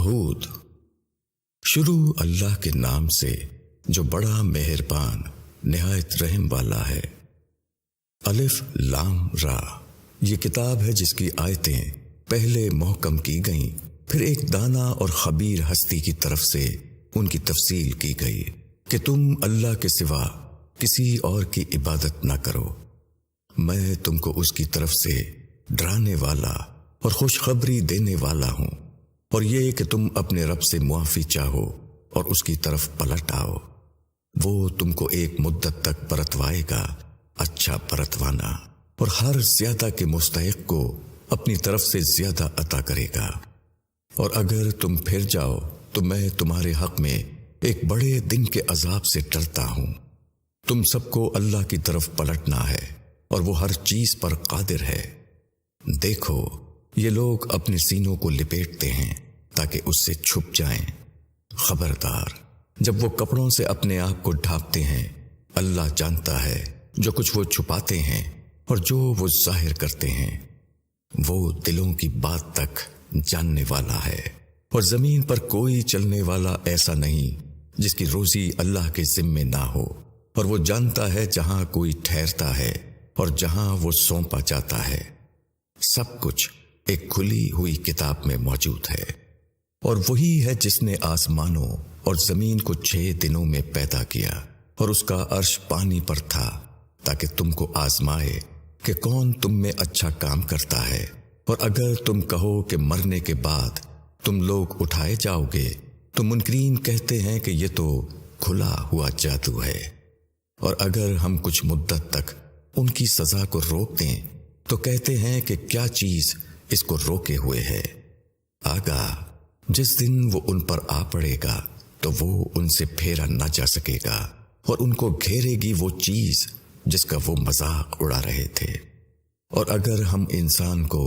ہود۔ شروع اللہ کے نام سے جو بڑا مہربان نہایت رحم والا ہے۔ الف لام را، یہ کتاب ہے جس کی آیتیں پہلے محکم کی گئیں، پھر ایک دانا اور خبیر ہستی کی طرف سے ان کی تفصیل کی گئی کہ تم اللہ کے سوا کسی اور کی عبادت نہ کرو۔ میں تم کو اس کی طرف سے ڈرانے والا اور خوشخبری دینے والا ہوں، اور یہ کہ تم اپنے رب سے معافی چاہو اور اس کی طرف پلٹ آؤ۔ وہ تم کو ایک مدت تک پرتوائے گا، اچھا پرتوانا، اور ہر زیادہ کے مستحق کو اپنی طرف سے زیادہ عطا کرے گا۔ اور اگر تم پھر جاؤ تو میں تمہارے حق میں ایک بڑے دن کے عذاب سے ڈرتا ہوں۔ تم سب کو اللہ کی طرف پلٹنا ہے، اور وہ ہر چیز پر قادر ہے۔ دیکھو، یہ لوگ اپنے سینوں کو لپیٹتے ہیں تاکہ اس سے چھپ جائیں۔ خبردار، جب وہ کپڑوں سے اپنے آپ کو ڈھانپتے ہیں، اللہ جانتا ہے جو کچھ وہ چھپاتے ہیں اور جو وہ ظاہر کرتے ہیں۔ وہ دلوں کی بات تک جاننے والا ہے، اور زمین پر کوئی چلنے والا ایسا نہیں جس کی روزی اللہ کے ذمے نہ ہو، اور وہ جانتا ہے جہاں کوئی ٹھہرتا ہے اور جہاں وہ سونپا جاتا ہے۔ سب کچھ ایک کھلی ہوئی کتاب میں موجود ہے۔ اور وہی ہے جس نے آسمانوں اور زمین کو 6 دنوں میں پیدا کیا، اور اس کا عرش پانی پر تھا تاکہ تم کو آزمائے کہ کون تم میں اچھا کام کرتا ہے۔ اور اگر تم کہو کہ مرنے کے بعد تم لوگ اٹھائے جاؤ گے تو منکرین کہتے ہیں کہ یہ تو کھلا ہوا جادو ہے۔ اور اگر ہم کچھ مدت تک ان کی سزا کو روک دیں تو کہتے ہیں کہ کیا چیز اس کو روکے ہوئے ہے۔ آگاہ، جس دن وہ ان پر آ پڑے گا تو وہ ان سے پھیرا نہ جا سکے گا، اور ان کو گھیرے گی وہ چیز جس کا وہ مذاق اڑا رہے تھے۔ اور اگر ہم انسان کو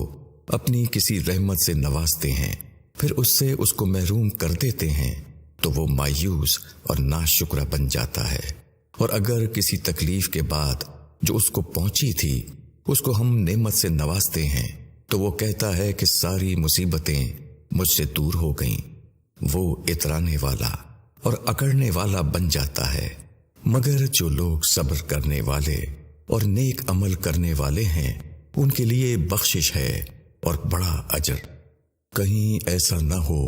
اپنی کسی رحمت سے نوازتے ہیں، پھر اس سے اس کو محروم کر دیتے ہیں، تو وہ مایوس اور ناشکرا بن جاتا ہے۔ اور اگر کسی تکلیف کے بعد جو اس کو پہنچی تھی اس کو ہم نعمت سے نوازتے ہیں تو وہ کہتا ہے کہ ساری مصیبتیں مجھ سے دور ہو گئیں۔ وہ اترانے والا اور اکڑنے والا بن جاتا ہے۔ مگر جو لوگ صبر کرنے والے اور نیک عمل کرنے والے ہیں ان کے لیے بخشش ہے اور بڑا اجر۔ کہیں ایسا نہ ہو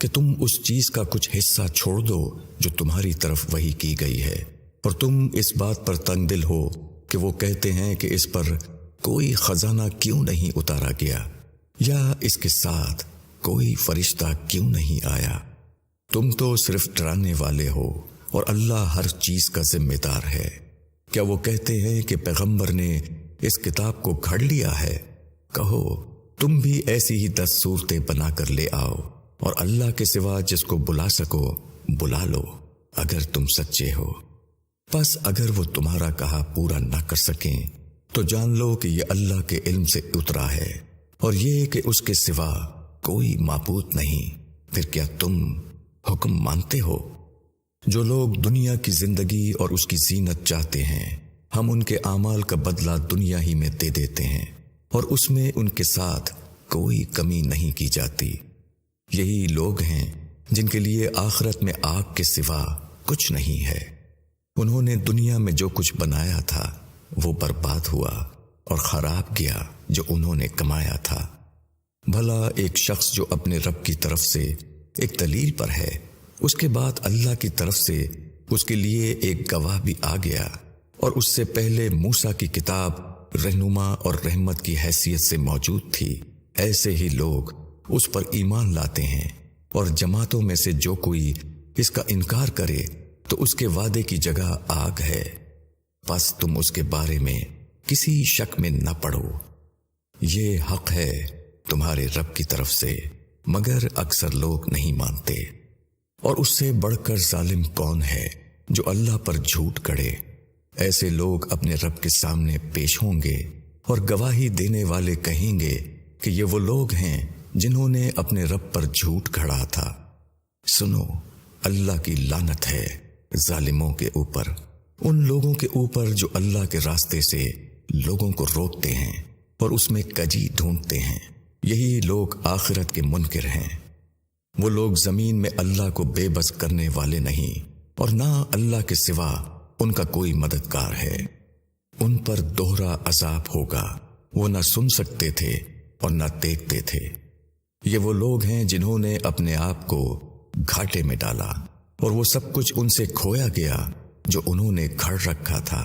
کہ تم اس چیز کا کچھ حصہ چھوڑ دو جو تمہاری طرف وحی کی گئی ہے، اور تم اس بات پر تنگ دل ہو کہ وہ کہتے ہیں کہ اس پر کوئی خزانہ کیوں نہیں اتارا گیا، یا اس کے ساتھ کوئی فرشتہ کیوں نہیں آیا۔ تم تو صرف ڈرانے والے ہو، اور اللہ ہر چیز کا ذمہ دار ہے۔ کیا وہ کہتے ہیں کہ پیغمبر نے اس کتاب کو گھڑ لیا ہے؟ کہو، تم بھی ایسی ہی 10 صورتیں بنا کر لے آؤ، اور اللہ کے سوا جس کو بلا سکو بلا لو اگر تم سچے ہو۔ پس اگر وہ تمہارا کہا پورا نہ کر سکیں تو جان لو کہ یہ اللہ کے علم سے اترا ہے، اور یہ کہ اس کے سوا کوئی معبود نہیں۔ پھر کیا تم حکم مانتے ہو؟ جو لوگ دنیا کی زندگی اور اس کی زینت چاہتے ہیں، ہم ان کے اعمال کا بدلہ دنیا ہی میں دے دیتے ہیں، اور اس میں ان کے ساتھ کوئی کمی نہیں کی جاتی۔ یہی لوگ ہیں جن کے لیے آخرت میں آگ کے سوا کچھ نہیں ہے۔ انہوں نے دنیا میں جو کچھ بنایا تھا وہ برباد ہوا اور خراب گیا جو انہوں نے کمایا تھا۔ بھلا ایک شخص جو اپنے رب کی طرف سے ایک دلیل پر ہے، اس کے بعد اللہ کی طرف سے اس کے لیے ایک گواہ بھی آ گیا، اور اس سے پہلے موسیٰ کی کتاب رہنما اور رحمت کی حیثیت سے موجود تھی، ایسے ہی لوگ اس پر ایمان لاتے ہیں۔ اور جماعتوں میں سے جو کوئی اس کا انکار کرے تو اس کے وعدے کی جگہ آگ ہے، پس تم اس کے بارے میں کسی شک میں نہ پڑو۔ یہ حق ہے تمہارے رب کی طرف سے، مگر اکثر لوگ نہیں مانتے۔ اور اس سے بڑھ کر ظالم کون ہے جو اللہ پر جھوٹ گڑے؟ ایسے لوگ اپنے رب کے سامنے پیش ہوں گے، اور گواہی دینے والے کہیں گے کہ یہ وہ لوگ ہیں جنہوں نے اپنے رب پر جھوٹ گھڑا تھا۔ سنو، اللہ کی لعنت ہے ظالموں کے اوپر، ان لوگوں کے اوپر جو اللہ کے راستے سے لوگوں کو روکتے ہیں اور اس میں کجی ڈھونڈتے ہیں۔ یہی لوگ آخرت کے منکر ہیں۔ وہ لوگ زمین میں اللہ کو بے بس کرنے والے نہیں اور نہ اللہ کے سوا ان کا کوئی مددگار ہے۔ ان پر دوہرا عذاب ہوگا، وہ نہ سن سکتے تھے اور نہ دیکھتے تھے۔ یہ وہ لوگ ہیں جنہوں نے اپنے آپ کو گھاٹے میں ڈالا اور وہ سب کچھ ان سے کھویا گیا جو انہوں نے گھڑ رکھا تھا۔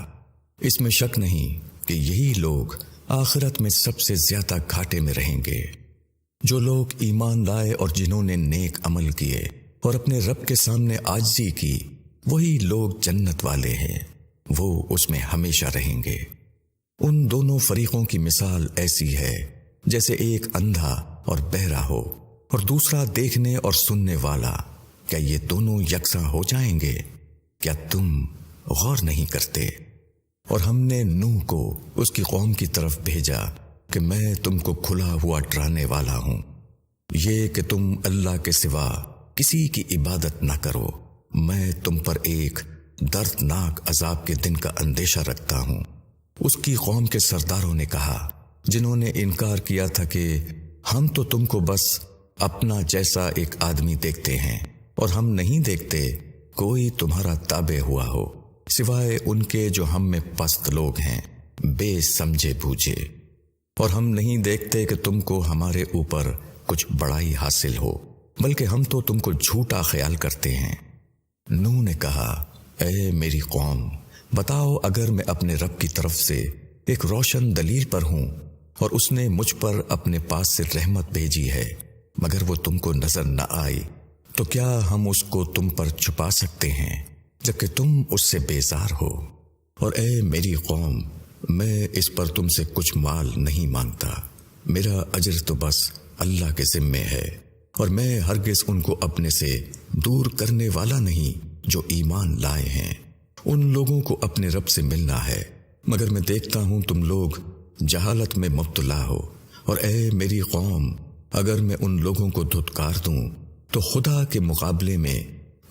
اس میں شک نہیں کہ یہی لوگ آخرت میں سب سے زیادہ گھاٹے میں رہیں گے۔ جو لوگ ایمان لائے اور جنہوں نے نیک عمل کیے اور اپنے رب کے سامنے عاجزی کی، وہی لوگ جنت والے ہیں، وہ اس میں ہمیشہ رہیں گے۔ ان دونوں فریقوں کی مثال ایسی ہے جیسے ایک اندھا اور بہرا ہو اور دوسرا دیکھنے اور سننے والا، کیا یہ دونوں یکساں ہو جائیں گے؟ کیا تم غور نہیں کرتے؟ اور ہم نے نوح کو اس کی قوم کی طرف بھیجا کہ میں تم کو کھلا ہوا ڈرانے والا ہوں، یہ کہ تم اللہ کے سوا کسی کی عبادت نہ کرو، میں تم پر ایک دردناک عذاب کے دن کا اندیشہ رکھتا ہوں۔ اس کی قوم کے سرداروں نے کہا، جنہوں نے انکار کیا تھا کہ ہم تو تم کو بس اپنا جیسا ایک آدمی دیکھتے ہیں اور ہم نہیں دیکھتے کوئی تمہارا تابع ہوا ہو سوائے ان کے جو ہم میں پست لوگ ہیں، بے سمجھے بوجھے، اور ہم نہیں دیکھتے کہ تم کو ہمارے اوپر کچھ بڑائی حاصل ہو، بلکہ ہم تو تم کو جھوٹا خیال کرتے ہیں۔ نوح نے کہا، اے میری قوم، بتاؤ اگر میں اپنے رب کی طرف سے ایک روشن دلیل پر ہوں اور اس نے مجھ پر اپنے پاس سے رحمت بھیجی ہے مگر وہ تم کو نظر نہ آئی، تو کیا ہم اس کو تم پر چھپا سکتے ہیں جبکہ تم اس سے بیزار ہو؟ اور اے میری قوم، میں اس پر تم سے کچھ مال نہیں مانگتا، میرا اجر تو بس اللہ کے ذمے ہے، اور میں ہرگز ان کو اپنے سے دور کرنے والا نہیں جو ایمان لائے ہیں۔ ان لوگوں کو اپنے رب سے ملنا ہے، مگر میں دیکھتا ہوں تم لوگ جہالت میں مبتلا ہو، اور اے میری قوم، اگر میں ان لوگوں کو دھتکار دوں تو خدا کے مقابلے میں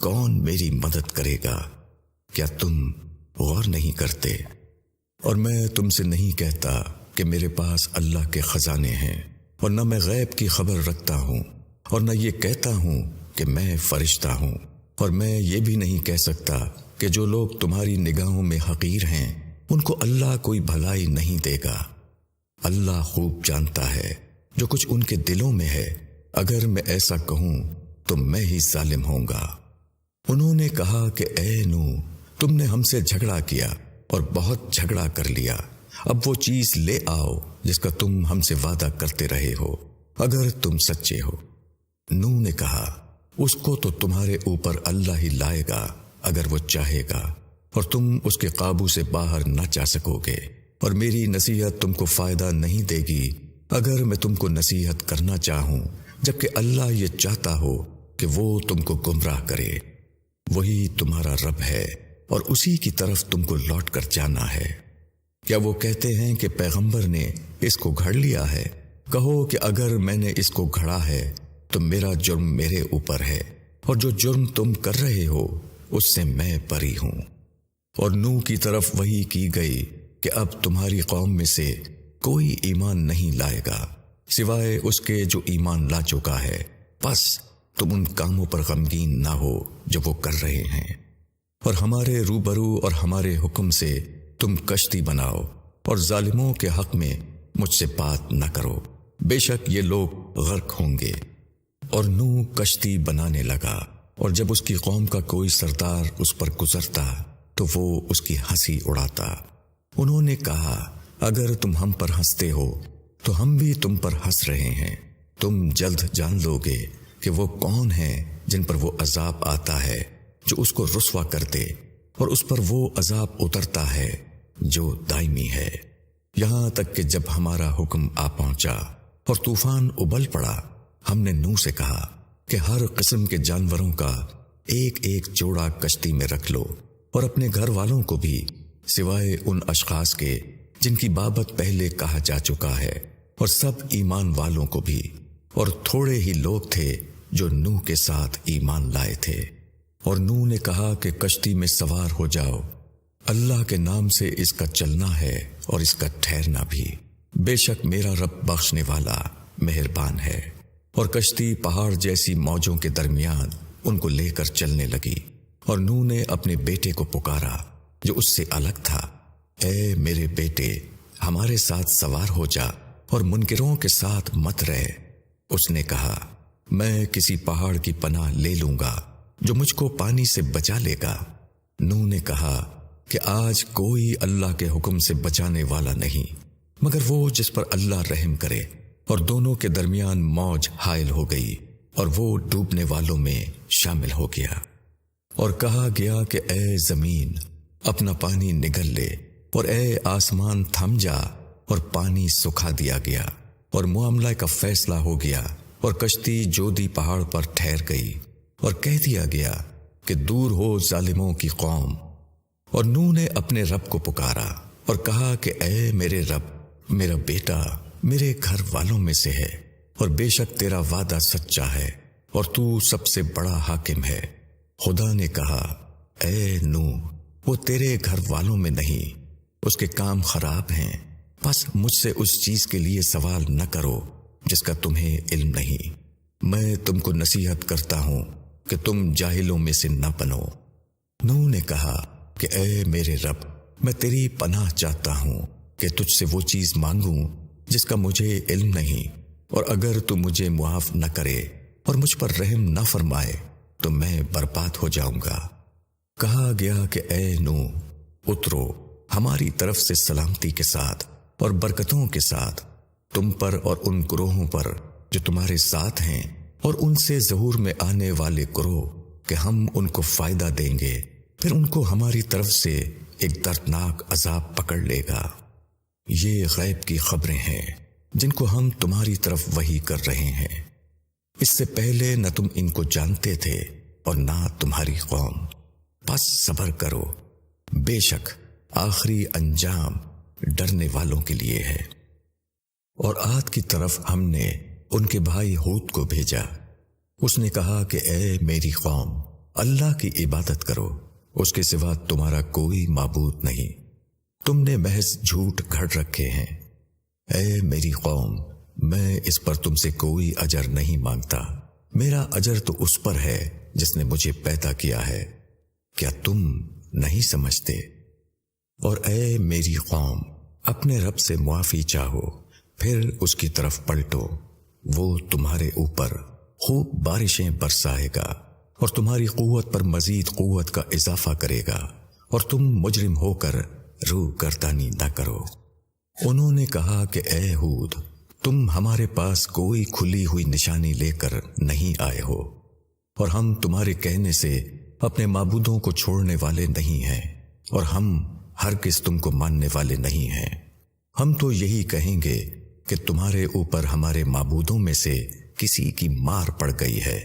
کون میری مدد کرے گا؟ کیا تم غور نہیں کرتے؟ اور میں تم سے نہیں کہتا کہ میرے پاس اللہ کے خزانے ہیں، اور نہ میں غیب کی خبر رکھتا ہوں، اور نہ یہ کہتا ہوں کہ میں فرشتہ ہوں، اور میں یہ بھی نہیں کہہ سکتا کہ جو لوگ تمہاری نگاہوں میں حقیر ہیں ان کو اللہ کوئی بھلائی نہیں دے گا۔ اللہ خوب جانتا ہے جو کچھ ان کے دلوں میں ہے، اگر میں ایسا کہوں تو میں ہی ظالم ہوں گا۔ انہوں نے کہا کہ اے نوح، تم نے ہم سے جھگڑا کیا اور بہت جھگڑا کر لیا، اب وہ چیز لے آؤ جس کا تم ہم سے وعدہ کرتے رہے ہو، اگر تم سچے ہو۔ نوح نے کہا، اس کو تو تمہارے اوپر اللہ ہی لائے گا اگر وہ چاہے گا، اور تم اس کے قابو سے باہر نہ جا سکو گے، اور میری نصیحت تم کو فائدہ نہیں دے گی اگر میں تم کو نصیحت کرنا چاہوں، جبکہ اللہ یہ چاہتا ہو کہ وہ تم کو گمراہ کرے۔ وہی تمہارا رب ہے اور اسی کی طرف تم کو لوٹ کر جانا ہے۔ کیا وہ کہتے ہیں کہ پیغمبر نے اس کو گھڑ لیا ہے؟ کہو کہ اگر میں نے اس کو گھڑا ہے تو میرا جرم میرے اوپر ہے، اور جو جرم تم کر رہے ہو اس سے میں بری ہوں۔ اور نوح کی طرف وحی کی گئی کہ اب تمہاری قوم میں سے کوئی ایمان نہیں لائے گا سوائے اس کے جو ایمان لا چکا ہے، بس تم ان کاموں پر غمگین نہ ہو جو وہ کر رہے ہیں، اور ہمارے روبرو اور ہمارے حکم سے تم کشتی بناؤ، اور ظالموں کے حق میں مجھ سے بات نہ کرو، بے شک یہ لوگ غرق ہوں گے۔ اور نوح کشتی بنانے لگا، اور جب اس کی قوم کا کوئی سردار اس پر گزرتا تو وہ اس کی ہنسی اڑاتا۔ انہوں نے کہا، اگر تم ہم پر ہنستے ہو تو ہم بھی تم پر ہنس رہے ہیں، تم جلد جان لو گے کہ وہ کون ہیں جن پر وہ عذاب آتا ہے جو اس کو رسوا کر دے، اور اس پر وہ عذاب اترتا ہے جو دائمی ہے، یہاں تک کہ جب ہمارا حکم آ پہنچا اور طوفان ابل پڑا، ہم نے نوح سے کہا کہ ہر قسم کے جانوروں کا ایک ایک جوڑا کشتی میں رکھ لو، اور اپنے گھر والوں کو بھی سوائے ان اشخاص کے جن کی بابت پہلے کہا جا چکا ہے، اور سب ایمان والوں کو بھی، اور تھوڑے ہی لوگ تھے جو نوح کے ساتھ ایمان لائے تھے۔ اور نوح نے کہا کہ کشتی میں سوار ہو جاؤ، اللہ کے نام سے اس کا چلنا ہے اور اس کا ٹھہرنا بھی، بے شک میرا رب بخشنے والا مہربان ہے۔ اور کشتی پہاڑ جیسی موجوں کے درمیان ان کو لے کر چلنے لگی، اور نوح نے اپنے بیٹے کو پکارا جو اس سے الگ تھا، اے میرے بیٹے، ہمارے ساتھ سوار ہو جا اور منکروں کے ساتھ مت رہ۔ اس نے کہا، میں کسی پہاڑ کی پناہ لے لوں گا جو مجھ کو پانی سے بچا لے گا۔ نوح نے کہا کہ آج کوئی اللہ کے حکم سے بچانے والا نہیں مگر وہ جس پر اللہ رحم کرے، اور دونوں کے درمیان موج حائل ہو گئی اور وہ ڈوبنے والوں میں شامل ہو گیا۔ اور کہا گیا کہ اے زمین اپنا پانی نگل لے، اور اے آسمان تھم جا، اور پانی سکھا دیا گیا، اور معاملہ کا فیصلہ ہو گیا، اور کشتی جودی پہاڑ پر ٹھہر گئی، اور کہہ دیا گیا کہ دور ہو ظالموں کی قوم۔ اور نوح نے اپنے رب کو پکارا اور کہا کہ اے میرے رب، میرا بیٹا میرے گھر والوں میں سے ہے، اور بے شک تیرا وعدہ سچا ہے، اور تو سب سے بڑا حاکم ہے۔ خدا نے کہا، اے نوح، وہ تیرے گھر والوں میں نہیں، اس کے کام خراب ہیں، بس مجھ سے اس چیز کے لیے سوال نہ کرو جس کا تمہیں علم نہیں۔ میں تم کو نصیحت کرتا ہوں کہ تم جاہلوں میں سے نہ بنو۔ نوح نے کہا کہ اے میرے رب، میں تیری پناہ چاہتا ہوں کہ تجھ سے وہ چیز مانگوں جس کا مجھے علم نہیں، اور اگر تو مجھے معاف نہ کرے اور مجھ پر رحم نہ فرمائے تو میں برباد ہو جاؤں گا۔ کہا گیا کہ اے نوح، اترو ہماری طرف سے سلامتی کے ساتھ اور برکتوں کے ساتھ، تم پر اور ان گروہوں پر جو تمہارے ساتھ ہیں، اور ان سے ظہور میں آنے والے گروہ کہ ہم ان کو فائدہ دیں گے، پھر ان کو ہماری طرف سے ایک دردناک عذاب پکڑ لے گا۔ یہ غیب کی خبریں ہیں جن کو ہم تمہاری طرف وحی کر رہے ہیں، اس سے پہلے نہ تم ان کو جانتے تھے اور نہ تمہاری قوم، بس صبر کرو، بے شک آخری انجام ڈرنے والوں کے لیے ہے۔ اور عاد کی طرف ہم نے ان کے بھائی ہود کو بھیجا، اس نے کہا کہ اے میری قوم، اللہ کی عبادت کرو، اس کے سوا تمہارا کوئی معبود نہیں، تم نے محض جھوٹ گھڑ رکھے ہیں۔ اے میری قوم، میں اس پر تم سے کوئی اجر نہیں مانگتا، میرا اجر تو اس پر ہے جس نے مجھے پیدا کیا ہے، کیا تم نہیں سمجھتے؟ اور اے میری قوم، اپنے رب سے معافی چاہو، پھر اس کی طرف پلٹو، وہ تمہارے اوپر خوب بارشیں برسائے گا اور تمہاری قوت پر مزید قوت کا اضافہ کرے گا، اور تم مجرم ہو کر روح گردانی نہ کرو۔ انہوں نے کہا کہ اے ہود، تم ہمارے پاس کوئی کھلی ہوئی نشانی لے کر نہیں آئے ہو، اور ہم تمہارے کہنے سے اپنے معبودوں کو چھوڑنے والے نہیں ہیں، اور ہم ہرگز تم کو ماننے والے نہیں ہیں۔ ہم تو یہی کہیں گے کہ تمہارے اوپر ہمارے معبودوں میں سے کسی کی مار پڑ گئی ہے۔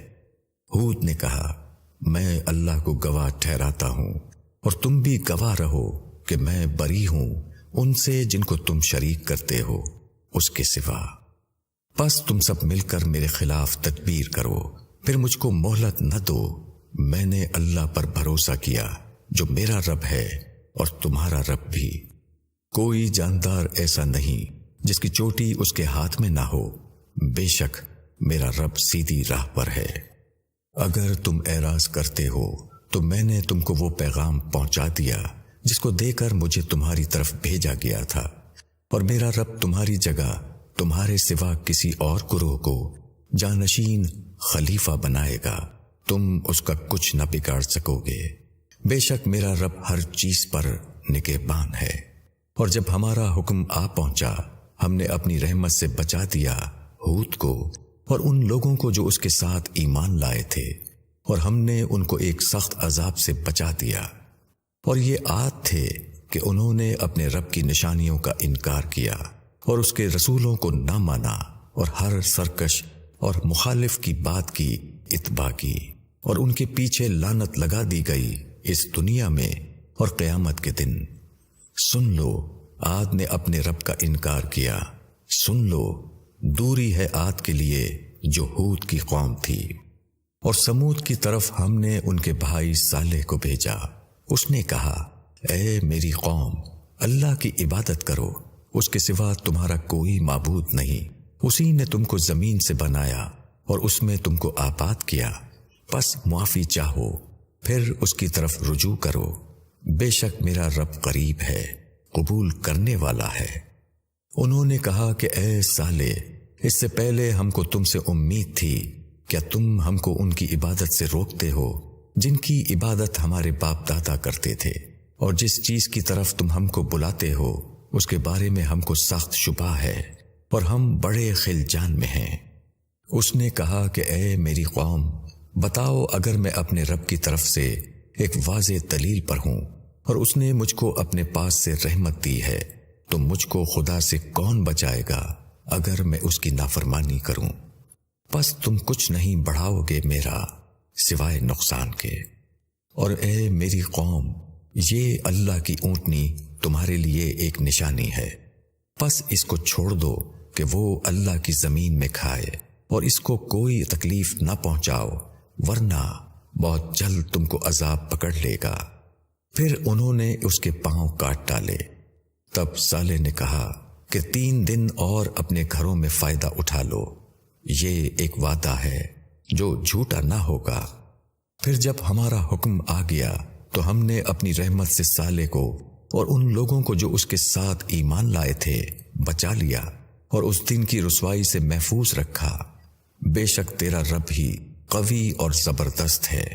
ہود نے کہا، میں اللہ کو گواہ ٹھہراتا ہوں، اور تم بھی گواہ رہو کہ میں بری ہوں ان سے جن کو تم شریک کرتے ہو اس کے سوا۔ پس تم سب مل کر میرے خلاف تدبیر کرو، پھر مجھ کو مہلت نہ دو۔ میں نے اللہ پر بھروسہ کیا جو میرا رب ہے اور تمہارا رب بھی۔ کوئی جاندار ایسا نہیں جس کی چوٹی اس کے ہاتھ میں نہ ہو، بے شک میرا رب سیدھی راہ پر ہے۔ اگر تم اعراض کرتے ہو تو میں نے تم کو وہ پیغام پہنچا دیا جس کو دے کر مجھے تمہاری طرف بھیجا گیا تھا، اور میرا رب تمہاری جگہ تمہارے سوا کسی اور گروہ کو جانشین خلیفہ بنائے گا، تم اس کا کچھ نہ بگاڑ سکو گے۔ بے شک میرا رب ہر چیز پر نگہبان ہے۔ اور جب ہمارا حکم آ پہنچا، ہم نے اپنی رحمت سے بچا دیا ہود کو اور ان لوگوں کو جو اس کے ساتھ ایمان لائے تھے، اور ہم نے ان کو ایک سخت عذاب سے بچا دیا۔ اور یہ عاد تھے کہ انہوں نے اپنے رب کی نشانیوں کا انکار کیا اور اس کے رسولوں کو نہ مانا، اور ہر سرکش اور مخالف کی بات کی اتباع کی، اور ان کے پیچھے لعنت لگا دی گئی اس دنیا میں اور قیامت کے دن۔ سن لو، عاد نے اپنے رب کا انکار کیا، سن لو، دوری ہے عاد کے لیے جو ہود کی قوم تھی۔ اور سمود کی طرف ہم نے ان کے بھائی صالح کو بھیجا، اس نے کہا، اے میری قوم، اللہ کی عبادت کرو، اس کے سوا تمہارا کوئی معبود نہیں، اسی نے تم کو زمین سے بنایا اور اس میں تم کو آباد کیا، پس معافی چاہو، پھر اس کی طرف رجوع کرو، بے شک میرا رب قریب ہے، قبول کرنے والا ہے۔ انہوں نے کہا کہ اے صالح، اس سے پہلے ہم کو تم سے امید تھی، کیا تم ہم کو ان کی عبادت سے روکتے ہو جن کی عبادت ہمارے باپ دادا کرتے تھے، اور جس چیز کی طرف تم ہم کو بلاتے ہو اس کے بارے میں ہم کو سخت شبہ ہے، اور ہم بڑے خلجان میں ہیں۔ اس نے کہا کہ اے میری قوم، بتاؤ اگر میں اپنے رب کی طرف سے ایک واضح دلیل پر ہوں اور اس نے مجھ کو اپنے پاس سے رحمت دی ہے، تو مجھ کو خدا سے کون بچائے گا اگر میں اس کی نافرمانی کروں؟ پس تم کچھ نہیں بڑھاؤ گے میرا سوائے نقصان کے۔ اور اے میری قوم، یہ اللہ کی اونٹنی تمہارے لیے ایک نشانی ہے، پس اس کو چھوڑ دو کہ وہ اللہ کی زمین میں کھائے، اور اس کو کوئی تکلیف نہ پہنچاؤ، ورنہ بہت جلد تم کو عذاب پکڑ لے گا۔ پھر انہوں نے اس کے پاؤں کاٹ ڈالے۔ تب صالح نے کہا کہ 3 دن اور اپنے گھروں میں فائدہ اٹھا لو، یہ ایک وعدہ ہے جو جھوٹا نہ ہوگا۔ پھر جب ہمارا حکم آ گیا تو ہم نے اپنی رحمت سے صالح کو اور ان لوگوں کو جو اس کے ساتھ ایمان لائے تھے بچا لیا، اور اس دن کی رسوائی سے محفوظ رکھا۔ بے شک تیرا رب ہی قوی اور زبردست ہے۔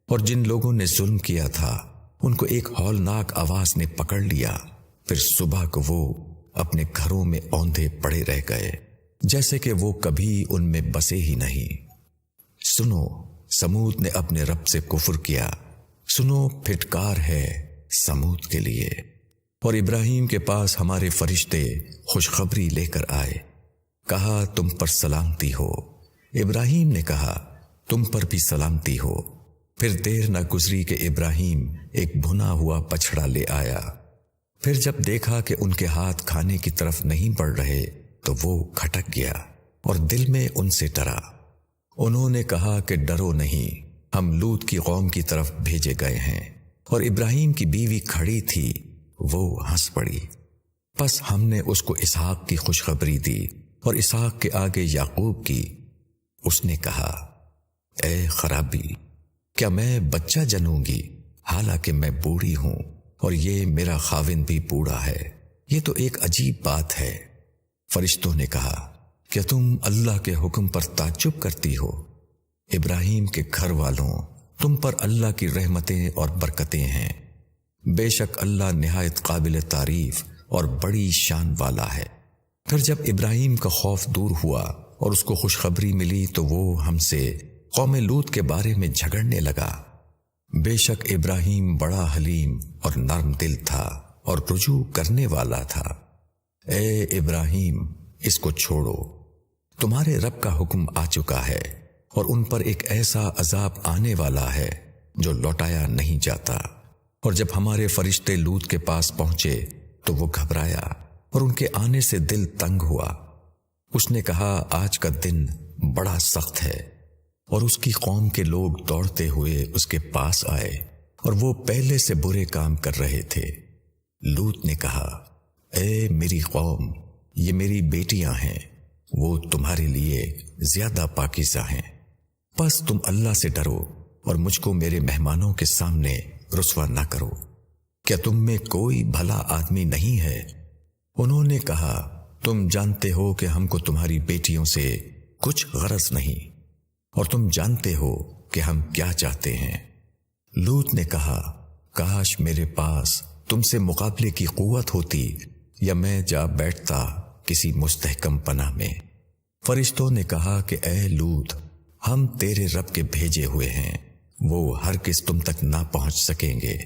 اور جن لوگوں نے ظلم کیا تھا ان کو ایک ہولناک آواز نے پکڑ لیا، پھر صبح کو وہ اپنے گھروں میں اوندھے پڑے رہ گئے، جیسے کہ وہ کبھی ان میں بسے ہی نہیں۔ سنو، سمود نے اپنے رب سے کفر کیا، سنو پھٹکار ہے سمود کے لیے۔ اور ابراہیم کے پاس ہمارے فرشتے خوشخبری لے کر آئے، کہا تم پر سلامتی ہو۔ ابراہیم نے کہا تم پر بھی سلامتی ہو۔ پھر دیر نہ گزری کہ ابراہیم ایک بھنا ہوا بچڑا لے آیا۔ پھر جب دیکھا کہ ان کے ہاتھ کھانے کی طرف نہیں بڑھ رہے تو وہ کھٹک گیا اور دل میں ان سے ڈرا۔ انہوں نے کہا کہ ڈرو نہیں، ہم لوط کی قوم کی طرف بھیجے گئے ہیں۔ اور ابراہیم کی بیوی کھڑی تھی، وہ ہنس پڑی۔ پس ہم نے اس کو اسحاق کی خوشخبری دی اور اسحاق کے آگے یعقوب کی۔ اس نے کہا اے خرابی، کیا میں بچہ جنوں گی حالانکہ میں بوڑھی ہوں اور یہ میرا خاوند بھی بوڑھا ہے؟ یہ تو ایک عجیب بات ہے۔ فرشتوں نے کہا کیا تم اللہ کے حکم پر تعجب کرتی ہو؟ ابراہیم کے گھر والوں، تم پر اللہ کی رحمتیں اور برکتیں ہیں، بے شک اللہ نہایت قابل تعریف اور بڑی شان والا ہے۔ پھر جب ابراہیم کا خوف دور ہوا اور اس کو خوشخبری ملی تو وہ ہم سے قوم لوط کے بارے میں جھگڑنے لگا۔ بے شک ابراہیم بڑا حلیم اور نرم دل تھا اور رجوع کرنے والا تھا۔ اے ابراہیم، اس کو چھوڑو، تمہارے رب کا حکم آ چکا ہے، اور ان پر ایک ایسا عذاب آنے والا ہے جو لوٹایا نہیں جاتا۔ اور جب ہمارے فرشتے لوط کے پاس پہنچے تو وہ گھبرایا اور ان کے آنے سے دل تنگ ہوا۔ اس نے کہا آج کا دن بڑا سخت ہے، اور اس کی قوم کے لوگ دوڑتے ہوئے اس کے پاس آئے اور وہ پہلے سے برے کام کر رہے تھے۔ لوط نے کہا اے میری قوم، یہ میری بیٹیاں ہیں، وہ تمہارے لیے زیادہ پاکیزہ ہیں، پس تم اللہ سے ڈرو اور مجھ کو میرے مہمانوں کے سامنے رسوا نہ کرو۔ کیا تم میں کوئی بھلا آدمی نہیں ہے؟ انہوں نے کہا تم جانتے ہو کہ ہم کو تمہاری بیٹیوں سے کچھ غرض نہیں، اور تم جانتے ہو کہ ہم کیا چاہتے ہیں۔ لوط نے کہا کاش میرے پاس تم سے مقابلے کی قوت ہوتی، یا میں جا بیٹھتا کسی مستحکم پناہ میں۔ فرشتوں نے کہا کہ اے لوط، ہم تیرے رب کے بھیجے ہوئے ہیں، وہ ہرگز تم تک نہ پہنچ سکیں گے،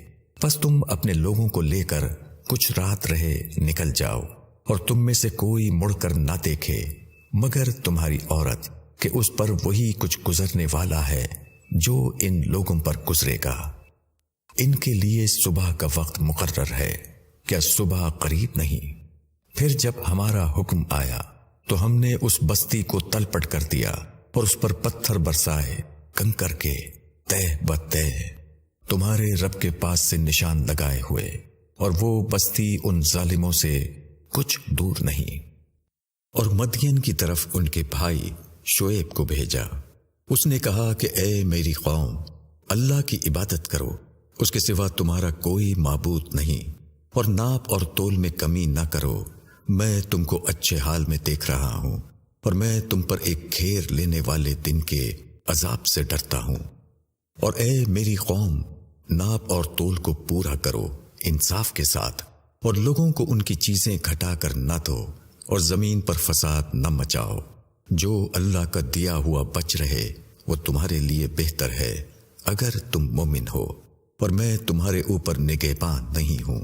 پس تم اپنے لوگوں کو لے کر کچھ رات رہے نکل جاؤ، اور تم میں سے کوئی مڑ کر نہ دیکھے مگر تمہاری عورت، کہ اس پر وہی کچھ گزرنے والا ہے جو ان لوگوں پر گزرے گا۔ ان کے لیے صبح کا وقت مقرر ہے، کیا صبح قریب نہیں؟ پھر جب ہمارا حکم آیا تو ہم نے اس بستی کو تل پٹ کر دیا اور اس پر پتھر برسائے، کنکر کے تہ بتہ تمہارے رب کے پاس سے نشان لگائے ہوئے، اور وہ بستی ان ظالموں سے کچھ دور نہیں۔ اور مدین کی طرف ان کے بھائی شعیب کو بھیجا۔ اس نے کہا کہ اے میری قوم، اللہ کی عبادت کرو، اس کے سوا تمہارا کوئی معبود نہیں، اور ناپ اور تول میں کمی نہ کرو۔ میں تم کو اچھے حال میں دیکھ رہا ہوں، اور میں تم پر ایک گھیر لینے والے دن کے عذاب سے ڈرتا ہوں۔ اور اے میری قوم، ناپ اور تول کو پورا کرو انصاف کے ساتھ، اور لوگوں کو ان کی چیزیں گھٹا کر نہ دو، اور زمین پر فساد نہ مچاؤ۔ جو اللہ کا دیا ہوا بچ رہے وہ تمہارے لیے بہتر ہے اگر تم مومن ہو، اور میں تمہارے اوپر نگہبان نہیں ہوں۔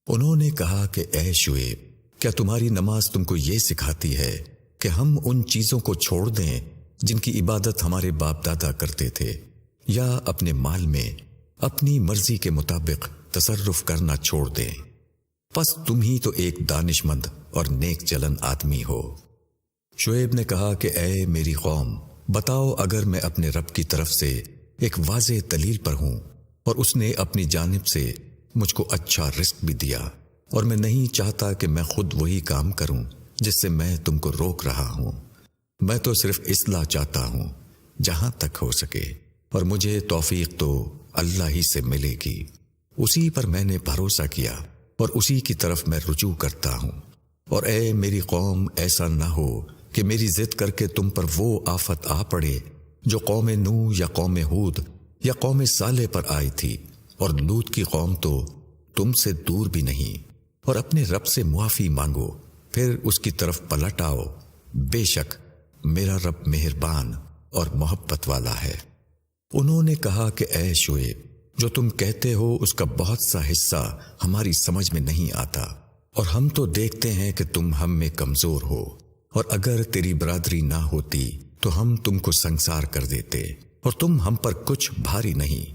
انہوں نے کہا کہ اے شعیب، کیا تمہاری نماز تم کو یہ سکھاتی ہے کہ ہم ان چیزوں کو چھوڑ دیں جن کی عبادت ہمارے باپ دادا کرتے تھے، یا اپنے مال میں اپنی مرضی کے مطابق تصرف کرنا چھوڑ دیں؟ پس تم ہی تو ایک دانش مند اور نیک چلن آدمی ہو۔ شعیب نے کہا کہ اے میری قوم، بتاؤ اگر میں اپنے رب کی طرف سے ایک واضح دلیل پر ہوں، اور اس نے اپنی جانب سے مجھ کو اچھا رزق بھی دیا، اور میں نہیں چاہتا کہ میں خود وہی کام کروں جس سے میں تم کو روک رہا ہوں۔ میں تو صرف اصلاح چاہتا ہوں جہاں تک ہو سکے، اور مجھے توفیق تو اللہ ہی سے ملے گی۔ اسی پر میں نے بھروسہ کیا اور اسی کی طرف میں رجوع کرتا ہوں۔ اور اے میری قوم، ایسا نہ ہو کہ میری ضد کر کے تم پر وہ آفت آ پڑے جو قوم نوح یا قوم ہود یا قوم صالح پر آئی تھی، اور لوط کی قوم تو تم سے دور بھی نہیں۔ اور اپنے رب سے معافی مانگو، پھر اس کی طرف پلٹ آؤ، بے شک میرا رب مہربان اور محبت والا ہے۔ انہوں نے کہا کہ اے شعیب، جو تم کہتے ہو اس کا بہت سا حصہ ہماری سمجھ میں نہیں آتا، اور ہم تو دیکھتے ہیں کہ تم ہم میں کمزور ہو، اور اگر تیری برادری نہ ہوتی تو ہم تم کو سنسار کر دیتے، اور تم ہم پر کچھ بھاری نہیں۔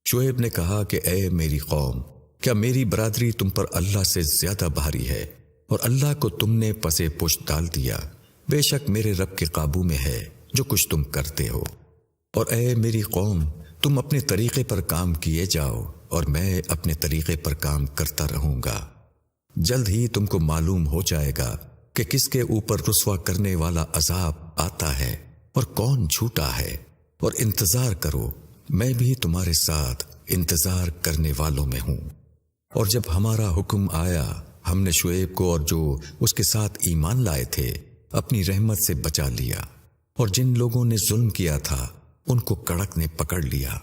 شعیب نے کہا کہ اے میری قوم، کیا میری برادری تم پر اللہ سے زیادہ بھاری ہے؟ اور اللہ کو تم نے پسے پشت ڈال دیا۔ بے شک میرے رب کے قابو میں ہے جو کچھ تم کرتے ہو۔ اور اے میری قوم، تم اپنے طریقے پر کام کیے جاؤ، اور میں اپنے طریقے پر کام کرتا رہوں گا۔ جلد ہی تم کو معلوم ہو جائے گا کہ کس کے اوپر رسوا کرنے والا عذاب آتا ہے اور کون جھوٹا ہے۔ اور انتظار کرو، میں بھی تمہارے ساتھ انتظار کرنے والوں میں ہوں۔ اور جب ہمارا حکم آیا، ہم نے شعیب کو اور جو اس کے ساتھ ایمان لائے تھے اپنی رحمت سے بچا لیا، اور جن لوگوں نے ظلم کیا تھا ان کو کڑک نے پکڑ لیا،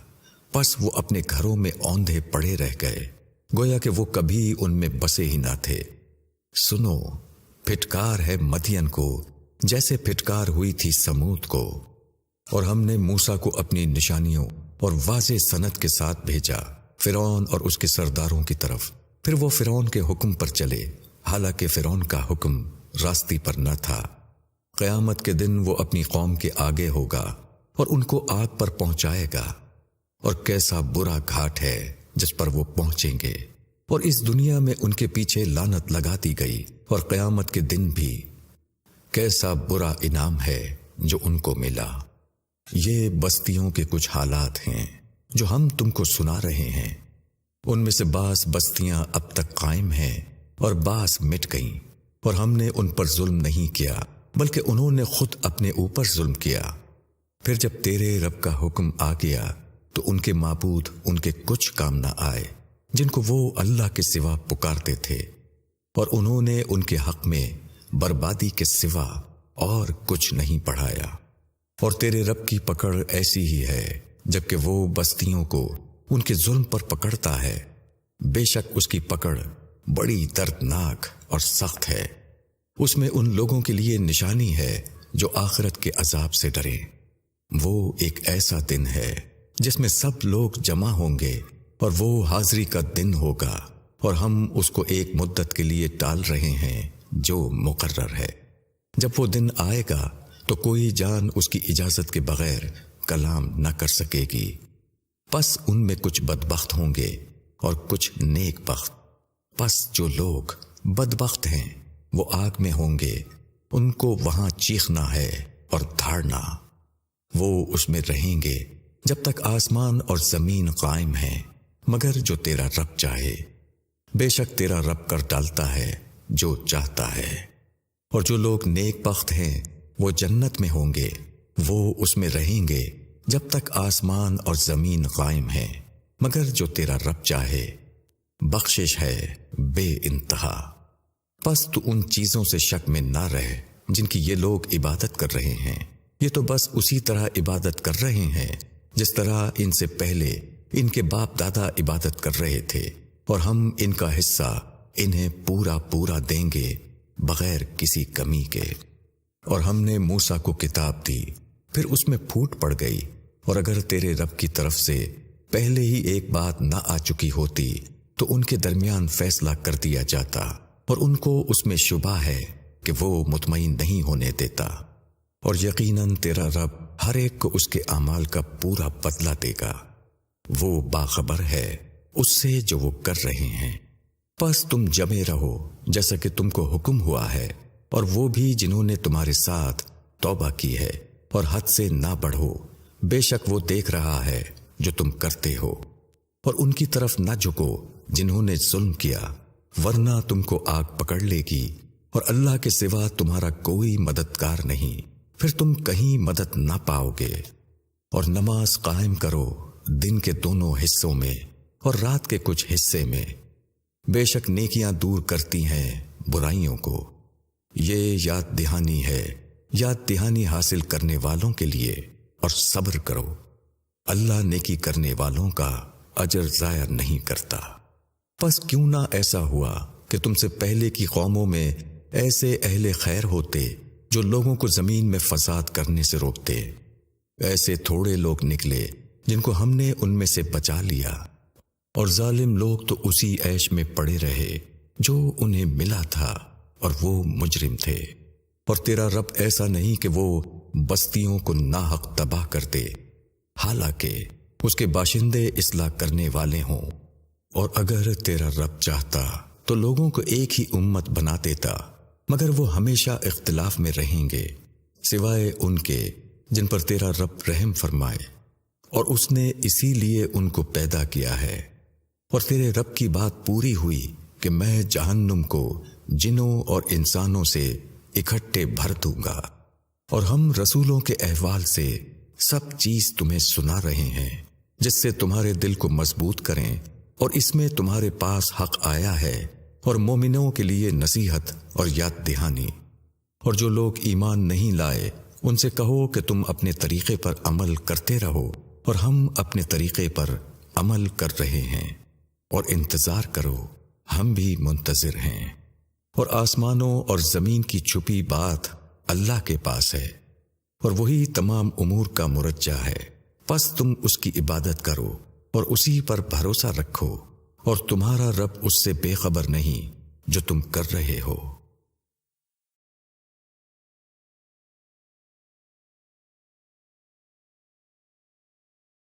پس وہ اپنے گھروں میں اوندھے پڑے رہ گئے، گویا کہ وہ کبھی ان میں بسے ہی نہ تھے۔ سنو، پھٹکار ہے مدین کو جیسے پھٹکار ہوئی تھی سمود کو۔ اور ہم نے موسیٰ کو اپنی نشانیوں اور واضح سند کے ساتھ بھیجا فرعون اور اس کے سرداروں کی طرف۔ پھر وہ فرعون کے حکم پر چلے، حالانکہ فرعون کا حکم راستی پر نہ تھا۔ قیامت کے دن وہ اپنی قوم کے آگے ہوگا اور ان کو آگ پر پہنچائے گا، اور کیسا برا گھاٹ ہے جس پر وہ پہنچیں گے۔ اور اس دنیا میں ان کے پیچھے لعنت لگا دی گئی، اور قیامت کے دن بھی کیسا برا انعام ہے جو ان کو ملا۔ یہ بستیوں کے کچھ حالات ہیں جو ہم تم کو سنا رہے ہیں۔ ان میں سے بعض بستیاں اب تک قائم ہیں اور بعض مٹ گئیں، اور ہم نے ان پر ظلم نہیں کیا بلکہ انہوں نے خود اپنے اوپر ظلم کیا۔ پھر جب تیرے رب کا حکم آ گیا تو ان کے معبود ان کے کچھ کام نہ آئے جن کو وہ اللہ کے سوا پکارتے تھے، اور انہوں نے ان کے حق میں بربادی کے سوا اور کچھ نہیں پڑھایا۔ اور تیرے رب کی پکڑ ایسی ہی ہے جبکہ وہ بستیوں کو ان کے ظلم پر پکڑتا ہے، بے شک اس کی پکڑ بڑی دردناک اور سخت ہے۔ اس میں ان لوگوں کے لیے نشانی ہے جو آخرت کے عذاب سے ڈرے۔ وہ ایک ایسا دن ہے جس میں سب لوگ جمع ہوں گے، اور وہ حاضری کا دن ہوگا، اور ہم اس کو ایک مدت کے لیے ٹال رہے ہیں جو مقرر ہے۔ جب وہ دن آئے گا تو کوئی جان اس کی اجازت کے بغیر کلام نہ کر سکے گی۔ پس ان میں کچھ بدبخت ہوں گے اور کچھ نیک بخت۔ پس جو لوگ بدبخت ہیں وہ آگ میں ہوں گے، ان کو وہاں چیخنا ہے اور دھاڑنا۔ وہ اس میں رہیں گے جب تک آسمان اور زمین قائم ہیں، مگر جو تیرا رب چاہے۔ بے شک تیرا رب کر ڈالتا ہے جو چاہتا ہے۔ اور جو لوگ نیک بخت ہیں وہ جنت میں ہوں گے، وہ اس میں رہیں گے جب تک آسمان اور زمین قائم ہیں، مگر جو تیرا رب چاہے۔ بخشش ہے بے انتہا۔ پس تو ان چیزوں سے شک میں نہ رہ جن کی یہ لوگ عبادت کر رہے ہیں، یہ تو بس اسی طرح عبادت کر رہے ہیں جس طرح ان سے پہلے ان کے باپ دادا عبادت کر رہے تھے، اور ہم ان کا حصہ انہیں پورا پورا دیں گے بغیر کسی کمی کے۔ اور ہم نے موسیٰ کو کتاب دی، پھر اس میں پھوٹ پڑ گئی، اور اگر تیرے رب کی طرف سے پہلے ہی ایک بات نہ آ چکی ہوتی تو ان کے درمیان فیصلہ کر دیا جاتا، اور ان کو اس میں شبہ ہے کہ وہ مطمئن نہیں ہونے دیتا۔ اور یقیناً تیرا رب ہر ایک کو اس کے اعمال کا پورا بدلہ دے گا، وہ باخبر ہے اس سے جو وہ کر رہے ہیں۔ پس تم جمے رہو جیسا کہ تم کو حکم ہوا ہے، اور وہ بھی جنہوں نے تمہارے ساتھ توبہ کی ہے، اور حد سے نہ بڑھو، بے شک وہ دیکھ رہا ہے جو تم کرتے ہو۔ اور ان کی طرف نہ جھکو جنہوں نے ظلم کیا، ورنہ تم کو آگ پکڑ لے گی، اور اللہ کے سوا تمہارا کوئی مددگار نہیں، پھر تم کہیں مدد نہ پاؤ گے۔ اور نماز قائم کرو دن کے دونوں حصوں میں اور رات کے کچھ حصے میں، بے شک نیکیاں دور کرتی ہیں برائیوں کو۔ یہ یاد دہانی ہے، یاد دہانی حاصل کرنے والوں کے لیے، اور صبر کرو، اللہ نیکی کرنے والوں کا اجر ضائع نہیں کرتا۔ پس کیوں نہ ایسا ہوا کہ تم سے پہلے کی قوموں میں ایسے اہل خیر ہوتے جو لوگوں کو زمین میں فساد کرنے سے روکتے، ایسے تھوڑے لوگ نکلے جن کو ہم نے ان میں سے بچا لیا، اور ظالم لوگ تو اسی عیش میں پڑے رہے جو انہیں ملا تھا، اور وہ مجرم تھے۔ اور تیرا رب ایسا نہیں کہ وہ بستیوں کو ناحق تباہ کر دے، حالانکہ اس کے باشندے اصلاح کرنے والے ہوں۔ اور اگر تیرا رب چاہتا تو لوگوں کو ایک ہی امت بنا دیتا، مگر وہ ہمیشہ اختلاف میں رہیں گے، سوائے ان کے جن پر تیرا رب رحم فرمائے، اور اس نے اسی لیے ان کو پیدا کیا ہے۔ اور تیرے رب کی بات پوری ہوئی کہ میں جہنم کو جنوں اور انسانوں سے اکٹھے بھر دوں گا، اور ہم رسولوں کے احوال سے سب چیز تمہیں سنا رہے ہیں جس سے تمہارے دل کو مضبوط کریں، اور اس میں تمہارے پاس حق آیا ہے، اور مومنوں کے لیے نصیحت اور یاد دہانی۔ اور جو لوگ ایمان نہیں لائے ان سے کہو کہ تم اپنے طریقے پر عمل کرتے رہو، اور ہم اپنے طریقے پر عمل کر رہے ہیں، اور انتظار کرو، ہم بھی منتظر ہیں۔ اور آسمانوں اور زمین کی چھپی بات اللہ کے پاس ہے، اور وہی تمام امور کا مرجع ہے۔ پس تم اس کی عبادت کرو اور اسی پر بھروسہ رکھو، اور تمہارا رب اس سے بے خبر نہیں جو تم کر رہے ہو۔